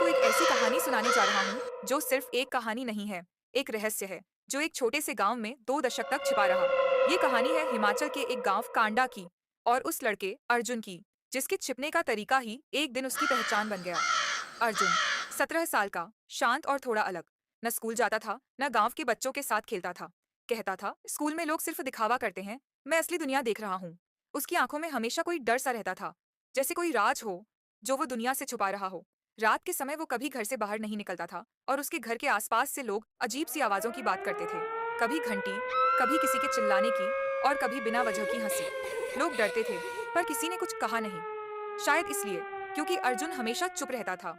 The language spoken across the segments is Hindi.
एक ऐसी कहानी सुनाने जा रहा हूँ जो सिर्फ एक कहानी नहीं है, एक रहस्य है जो एक छोटे से गांव में 2 दशक तक छिपा रहा। ये कहानी है हिमाचल के एक गांव कांडा की और उस लड़के अर्जुन की, जिसके छिपने का तरीका ही एक दिन उसकी पहचान बन गया। अर्जुन 17 साल का, शांत और थोड़ा अलग। न स्कूल जाता था, न गांव के बच्चों के साथ खेलता था। कहता था स्कूल में लोग सिर्फ दिखावा करते हैं, मैं असली दुनिया देख रहा हूँ। उसकी आंखों में हमेशा कोई डर सा रहता था, जैसे कोई राज हो जो वो दुनिया से छुपा रहा हो। रात के समय वो कभी घर से बाहर नहीं निकलता था और उसके घर के आसपास से लोग अजीब सी आवाजों की बात करते थे। कभी घंटी, कभी किसी के चिल्लाने की और कभी बिना वजह की हंसी। लोग डरते थे, पर किसी ने कुछ कहा नहीं। शायद इसलिए क्योंकि अर्जुन हमेशा चुप रहता था।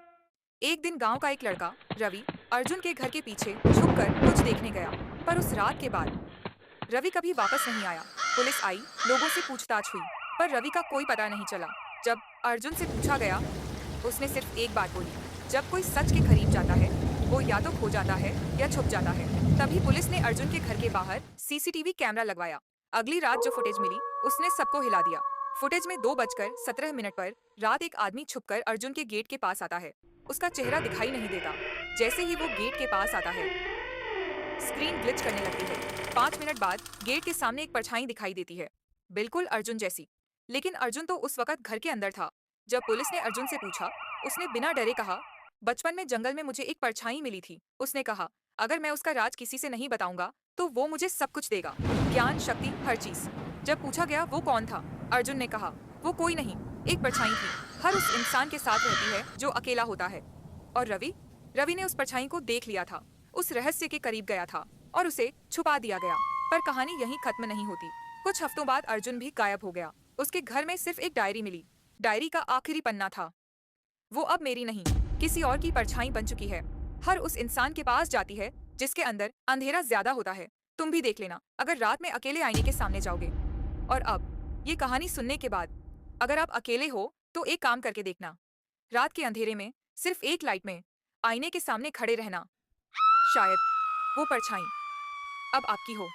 एक दिन गांव का एक लड़का रवि अर्जुन के घर के पीछे छुपकर कुछ देखने गया, पर उस रात के बाद रवि कभी वापस नहीं आया। पुलिस आई, लोगों से पूछताछ हुई, पर रवि का कोई पता नहीं चला। जब अर्जुन से पूछा गया, उसने सिर्फ एक बात बोली, जब कोई सच के करीब जाता है वो या तो खो जाता है या छुप जाता है। तभी पुलिस ने अर्जुन के घर के बाहर सीसीटीवी कैमरा लगवाया। अगली रात जो फुटेज मिली उसने सबको हिला दिया। फुटेज में 2:17 पर रात एक आदमी छुपकर अर्जुन के गेट के पास आता है। उसका चेहरा दिखाई नहीं देता। जैसे ही वो गेट के पास आता है, स्क्रीन ग्लिच करने लगती है। 5 मिनट बाद गेट के सामने एक परछाई दिखाई देती है, बिल्कुल अर्जुन जैसी। लेकिन अर्जुन तो उस वक्त घर के अंदर था। जब पुलिस ने अर्जुन से पूछा, उसने बिना डरे कहा, बचपन में जंगल में मुझे एक परछाई मिली थी। उसने कहा, अगर मैं उसका राज किसी से नहीं बताऊंगा तो वो मुझे सब कुछ देगा, ज्ञान, शक्ति, हर चीज। जब पूछा गया वो कौन था, अर्जुन ने कहा, वो कोई नहीं, एक परछाई थी, हर उस इंसान के साथ रहती है जो अकेला होता है। और रवि रवि ने उस परछाई को देख लिया था, उस रहस्य के करीब गया था और उसे छुपा दिया गया। पर कहानी यहीं खत्म नहीं होती। कुछ हफ्तों बाद अर्जुन भी गायब हो गया। उसके घर में सिर्फ एक डायरी मिली। डायरी का आखिरी पन्ना था, वो अब मेरी नहीं, किसी और की परछाई बन चुकी है। हर उस इंसान के पास जाती है जिसके अंदर अंधेरा ज्यादा होता है। तुम भी देख लेना अगर रात में अकेले आईने के सामने जाओगे। और अब ये कहानी सुनने के बाद अगर आप अकेले हो तो एक काम करके देखना, रात के अंधेरे में सिर्फ एक लाइट में आईने के सामने खड़े रहना। शायद वो परछाई अब आपकी हो।